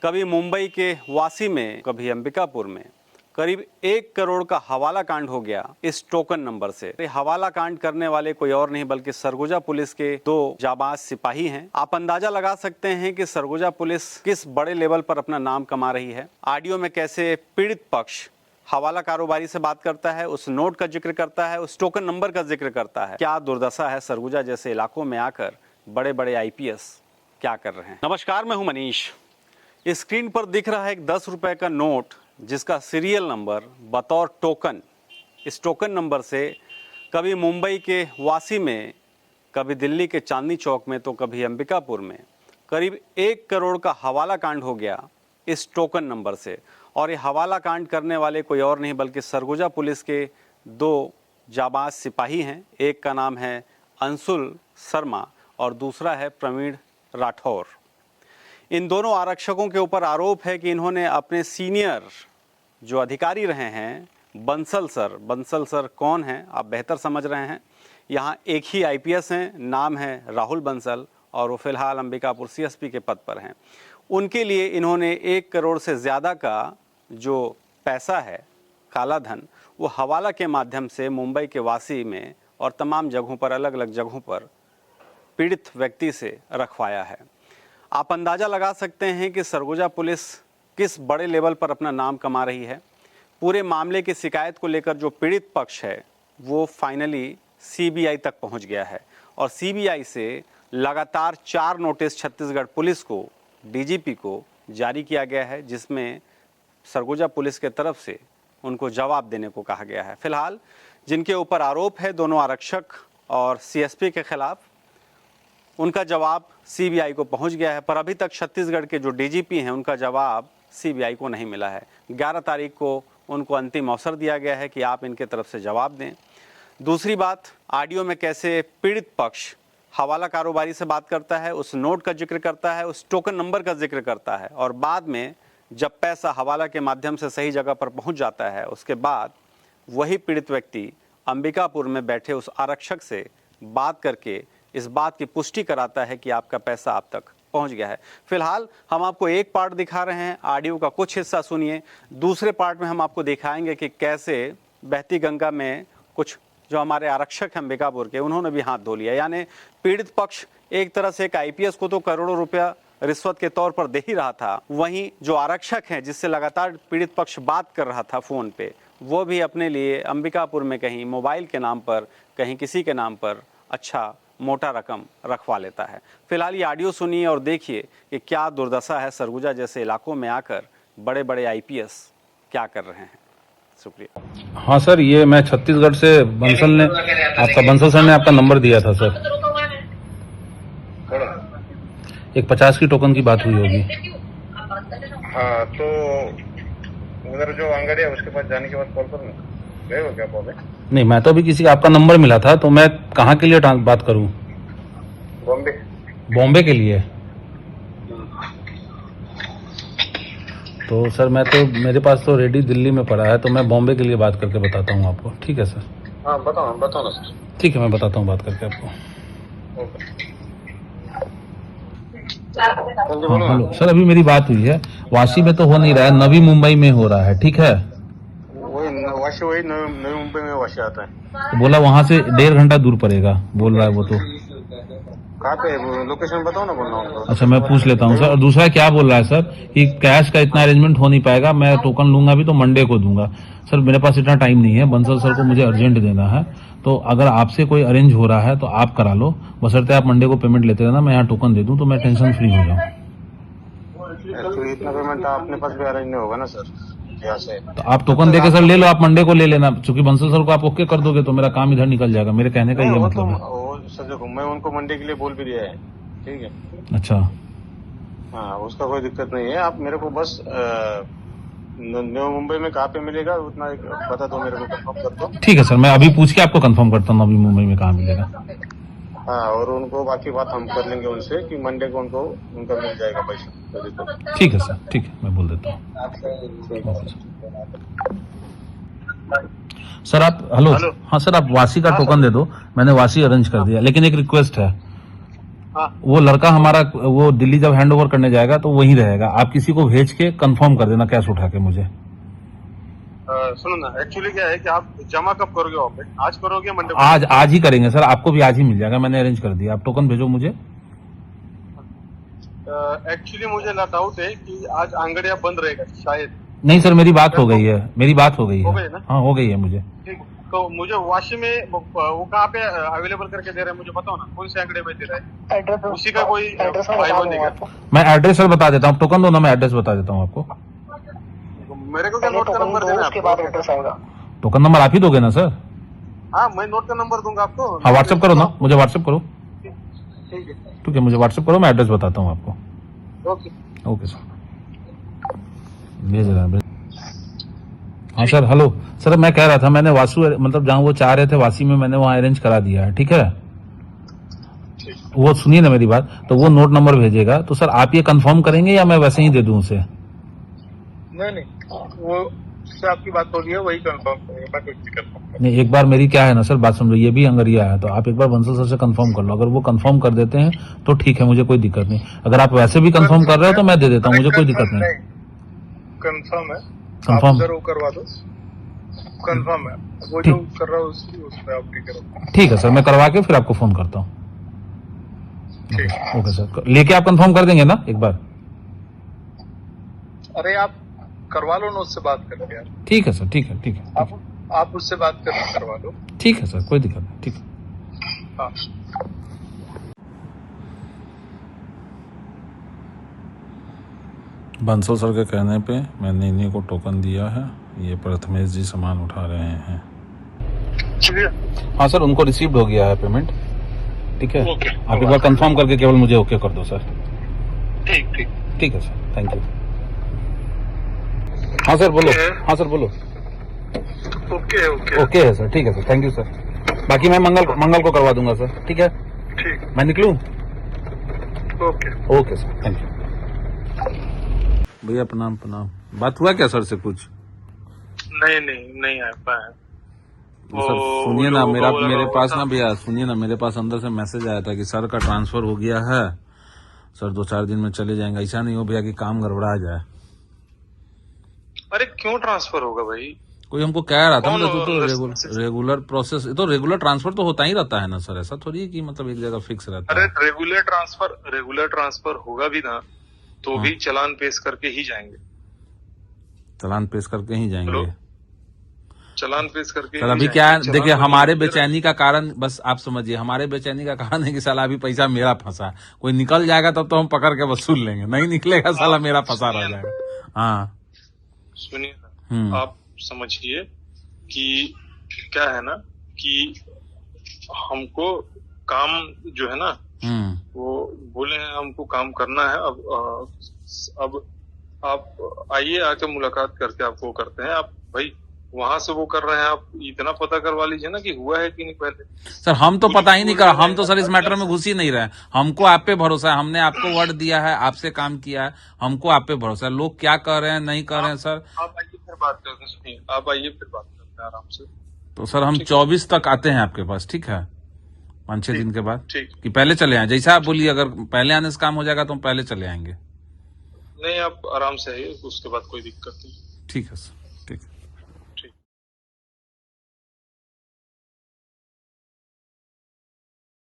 कभी मुंबई के वासी में, कभी अंबिकापुर में करीब 1 करोड़ का हवाला कांड हो गया इस टोकन नंबर से। हवाला कांड करने वाले कोई और नहीं बल्कि सरगुजा पुलिस के 2 जाबाज सिपाही हैं। आप अंदाजा लगा सकते हैं कि सरगुजा पुलिस किस बड़े लेवल पर अपना नाम कमा रही है। ऑडियो में कैसे पीड़ित पक्ष हवाला कारोबारी से बात करता है, उस नोट का जिक्र करता है, उस टोकन नंबर का जिक्र करता है। क्या दुर्दशा है सरगुजा जैसे इलाकों में आकर बड़े बड़े आईपीएस क्या कर रहे हैं। नमस्कार, मैं हूं मनीष। स्क्रीन पर दिख रहा है एक 10 रुपए का नोट जिसका सीरियल नंबर बतौर टोकन, इस टोकन नंबर से कभी मुंबई के वासी में, कभी दिल्ली के चांदनी चौक में, तो कभी अंबिकापुर में करीब 1 करोड़ का हवाला कांड हो गया इस टोकन नंबर से। और ये हवाला कांड करने वाले कोई और नहीं बल्कि सरगुजा पुलिस के 2 जाबाज सिपाही हैं। एक का नाम है अंशुल शर्मा और दूसरा है प्रवीण राठौर। इन दोनों आरक्षकों के ऊपर आरोप है कि इन्होंने अपने सीनियर जो अधिकारी रहे हैं, बंसल सर कौन हैं आप बेहतर समझ रहे हैं। यहाँ एक ही आईपीएस हैं, नाम है राहुल बंसल और वो फिलहाल अंबिकापुर सीएसपी के पद पर हैं। उनके लिए इन्होंने 1 करोड़ से ज़्यादा का जो पैसा है, काला धन, वो हवाला के माध्यम से मुंबई के वासी में और तमाम जगहों पर, अलग अलग जगहों पर पीड़ित व्यक्ति से रखवाया है। आप अंदाज़ा लगा सकते हैं कि सरगुजा पुलिस किस बड़े लेवल पर अपना नाम कमा रही है। पूरे मामले की शिकायत को लेकर जो पीड़ित पक्ष है वो फाइनली सीबीआई तक पहुंच गया है और सीबीआई से लगातार 4 नोटिस छत्तीसगढ़ पुलिस को, डीजीपी को जारी किया गया है, जिसमें सरगुजा पुलिस के तरफ से उनको जवाब देने को कहा गया है। फिलहाल जिनके ऊपर आरोप है दोनों आरक्षक और सीएसपी के खिलाफ, उनका जवाब सीबीआई को पहुंच गया है, पर अभी तक छत्तीसगढ़ के जो डीजीपी हैं उनका जवाब सीबीआई को नहीं मिला है। 11 तारीख को उनको अंतिम अवसर दिया गया है कि आप इनके तरफ से जवाब दें। दूसरी बात, ऑडियो में कैसे पीड़ित पक्ष हवाला कारोबारी से बात करता है, उस नोट का जिक्र करता है, उस टोकन नंबर का जिक्र करता है, और बाद में जब पैसा हवाला के माध्यम से सही जगह पर पहुँच जाता है, उसके बाद वही पीड़ित व्यक्ति अंबिकापुर में बैठे उस आरक्षक से बात करके इस बात की पुष्टि कराता है कि आपका पैसा आप तक पहुंच गया है। फिलहाल हम आपको एक पार्ट दिखा रहे हैं, ऑडियो का कुछ हिस्सा सुनिए। दूसरे पार्ट में हम आपको दिखाएंगे कि कैसे बहती गंगा में कुछ जो हमारे आरक्षक हैं अंबिकापुर के, उन्होंने भी हाथ धो लिया। यानी पीड़ित पक्ष एक तरह से एक आईपीएस को तो करोड़ों रुपया रिश्वत के तौर पर दे ही रहा था, वहीं जो आरक्षक हैं जिससे लगातार पीड़ित पक्ष बात कर रहा था फोन पे, वो भी अपने लिए अंबिकापुर में कहीं मोबाइल के नाम पर, कहीं किसी के नाम पर अच्छा मोटा रकम रखवा लेता है। फिलहाल ये ऑडियो सुनिए और देखिए कि क्या दुर्दशा है सरगुजा जैसे इलाकों में आकर बड़े बड़े आईपीएस क्या कर रहे हैं। शुक्रिया। हाँ सर, ये मैं छत्तीसगढ़ से बंसल सर ने आपका नंबर दिया था सर। एक 50 की टोकन की बात हुई होगी। हाँ, तो उधर जो अंगड़ी है उसके पास जाने के बाद कॉल करूँ, गए हो क्या बोले? नहीं, मैं तो अभी किसी आपका नंबर मिला था, तो मैं कहाँ के लिए बात करूँ? बॉम्बे के लिए। तो सर मैं तो, मेरे पास तो रेडी दिल्ली में पड़ा है, तो मैं बॉम्बे के लिए बात करके बताता हूँ आपको। ठीक है सर? हाँ बताओ ना सर। ठीक है, मैं बताता हूँ बात करके आपको। हाँ, हेलो सर, अभी मेरी बात हुई है, वाशी में तो हो नहीं रहा है, नवी मुंबई में हो रहा है। ठीक है? वही नवी मुंबई में वाशी आता है। तो बोला वहाँ से 1.5 घंटा दूर पड़ेगा, बोल रहा है वो। तो कहाँ पे लोकेशन बताओ ना, बोल रहा हूँ। अच्छा, मैं पूछ लेता हूँ सर। और दूसरा क्या बोल रहा है सर कि कैश का इतना अरेंजमेंट हो नहीं पाएगा, मैं टोकन लूंगा भी तो मंडे को दूंगा। सर मेरे पास इतना टाइम नहीं है, बंसल सर को मुझे अर्जेंट देना है, तो अगर आपसे कोई अरेंज हो रहा है तो आप करा लो, बशर्ते आप मंडे को पेमेंट लेते रहना, मैं यहाँ टोकन दे दूँ तो मैं टेंशन फ्री हो जाऊँ। इतना पेमेंट अपने पास भी अरेंज नहीं होगा ना सर, यहाँ से। तो आप टोकन देके सर ले लो, आप मंडे को ले लेना, क्योंकि बंसल सर को आप ओके कर दोगे तो मेरा काम इधर निकल जाएगा। मेरे कहने का ये मतलब है सर। देखो, मैं उनको मंडे के लिए बोल भी दिया है, ठीक है? अच्छा, हाँ, उसका कोई दिक्कत नहीं है। आप मेरे को बस नवी मुंबई में कहाँ पे मिलेगा उतना बता दो, मेरे को कंफर्म कर दो। ठीक है सर, मैं अभी पूछ के आपको कंफर्म करता हूँ नवी मुंबई में कहाँ मिलेगा। हाँ, और उनको बाकी बात हम कर लेंगे उनसे कि मंडे को उनको उनका मिल जाएगा पैसा। ठीक है सर, ठीक है, मैं बोल देता हूँ। सर आप हेलो। हाँ सर, आप वासी का टोकन दे दो, मैंने वासी अरेंज कर दिया, लेकिन एक रिक्वेस्ट है। हाँ। वो लड़का हमारा वो दिल्ली जब हैंड ओवर करने जाएगा तो वहीं रहेगा। आप किसी को भेज के कंफर्म कर देना कैश उठा के मुझे। सुनो ना, एक्चुअली क्या है कि आप जमा कब करोगे वहाँ पे? आज करोगे मंडे को? आज ही करेंगे सर, आपको भी आज ही मिल जाएगा, मैंने अरेंज कर दिया। आप टोकन भेजो मुझे। एक्चुअली मुझे डाउट है कि आज आंगड़िया बंद रहेगा शायद। नहीं सर, मेरी बात हो गई है, मेरी बात हो गई हो है। गई ना? हाँ हो गई है मुझे। ठीक, तो मुझे वाशी में वो कहाँ पे अवेलेबल करके दे रहे हैं मुझे बताओ ना, कौन से आंकड़े में दे रहा है? एड्रेस उसी का कोई भाई बनेगा? मैं एड्रेस सर बता देता हूँ, टोकन दो ना, मैं एड्रेस बता देता हूँ आपको। मेरे को क्या नोट का नंबर देना है उसके बाद आपको? एड्रेस आएगा। टोकन नंबर आप ही दोगे ना सर? हाँ, मैं नोट का नंबर दूंगा आपको। हाँ व्हाट्सएप करो ना, मुझे व्हाट्सएप करो। ठीक है, ठीक है, मुझे व्हाट्सएप करो, मैं एड्रेस बताता हूँ आपको। ओके। ओके सर, भेज रहा है। हाँ सर, हेलो सर, मैं कह रहा था मैंने वासु मतलब जहाँ वो चाह रहे थे वासी में, मैंने वहाँ अरेंज करा दिया है। ठीक है, वो सुनिए ना मेरी बात, तो वो नोट नंबर भेजेगा तो सर आप ये कंफर्म करेंगे या मैं वैसे ही दे दूं उसे? नहीं, वो उससे आपकी बात हो रही है, वही कंफर्म करेंगे, मैं कुछ नहीं करता। नहीं, एक बार मेरी क्या है ना सर, बात समझो, ये भी अंगरिया है, तो आप एक बार बंसल सर से कंफर्म कर लो। अगर वो कंफर्म कर देते हैं तो ठीक है, मुझे कोई दिक्कत नहीं। अगर आप वैसे भी कंफर्म कर रहे हो तो मैं दे देता हूँ, मुझे कोई दिक्कत नहीं। कंफर्म है, कंफर्म? आप उधर वो करवा दो, कंफर्म है। वो जो कर रहा है उसमें आप ठीक करो। ठीक है सर, मैं करवा के फिर आपको फोन करता हूँ। ओके सर, लेके आप कंफर्म कर देंगे ना एक बार? अरे आप करवा लो ना उससे बात करके यार। ठीक है सर, ठीक है, ठीक है, आप उससे बात करके करवा लो। ठीक है सर, कोई दिक्कत नहीं, ठीक है। हाँ। बंसल सर के कहने पे मैंने इन्हीं को टोकन दिया है। ये प्रथमेश जी सामान उठा रहे हैं। चलिए। हाँ सर, उनको रिसीव्ड हो गया है पेमेंट। ठीक है, ओके। आप एक बार कंफर्म करके केवल मुझे ओके कर दो सर। ठीक ठीक। ठीक है सर, थैंक यू। हाँ सर बोलो। हाँ सर बोलो। ओके ओके ओके है सर, ठीक है सर, थैंक यू सर। बाकी मैं मंगल को करवा दूंगा सर। ठीक है, ठीक। मैं निकलूं? Okay okay sir, thank you. भैया प्रणाम प्रणाम। बात हुआ क्या सर से कुछ? नहीं आ पाया। सर सुनिए ना, मेरे पास ना भैया, सुनिए ना, मेरे पास अंदर से मैसेज आया था कि सर का ट्रांसफर हो गया है, सर 2-4 दिन में चले जाएंगे। ऐसा नहीं हो भैया कि काम गड़बड़ा जाए। अरे क्यों ट्रांसफर होगा भाई? कोई हमको कह रहा था, मतलब तो रेगुलर प्रोसेस, तो रेगुलर ट्रांसफर तो होता ही रहता है ना सर, ऐसा थोड़ी है कि मतलब एक जगह फिक्स रहता है। अरे रेगुलर ट्रांसफर होगा भी ना तो भी चालान पेश करके ही जाएंगे। चालान पेश करके ही जाएंगे? चालान पेश करके सर अभी क्या है, देखिए हमारे बेचैनी का कारण, बस आप समझिए, हमारे बेचैनी का कारण है कि साला अभी पैसा मेरा फंसा। कोई निकल जाएगा तब तो हम पकड़ के वसूल लेंगे, नहीं निकलेगा साला मेरा फंसा रह जाएगा। हाँ सुनिए, आप समझिए कि क्या है ना कि हमको काम जो है ना वो बोले हैं, हमको काम करना है। अब आप आइए, आके मुलाकात करके आपको करते हैं। आप भाई वहां से वो कर रहे हैं, आप इतना पता करवा लीजिए ना कि हुआ है कि नहीं पहले। सर हम तो पता ही नहीं करा, हम तो सर इस मैटर में घुस ही नहीं रहे। हमको आप पे भरोसा है, हमने आपको वर्ड दिया है, आपसे काम किया है, हमको आप पे भरोसा है। लोग क्या कर रहे हैं नहीं कर रहे हैं सर। आप आइए फिर बात करते हैं। सुनिए, आप आइए फिर बात करते हैं आराम से। तो सर हम 24 तक आते हैं आपके पास, ठीक है? 5-6 दिन के बाद, ठीक। कि पहले चले आए? जैसा आप बोलिए, अगर पहले आने से काम हो जाएगा तो हम पहले चले आएंगे। नहीं, आप आराम से आइए, उसके बाद कोई दिक्कत नहीं। ठीक है सर।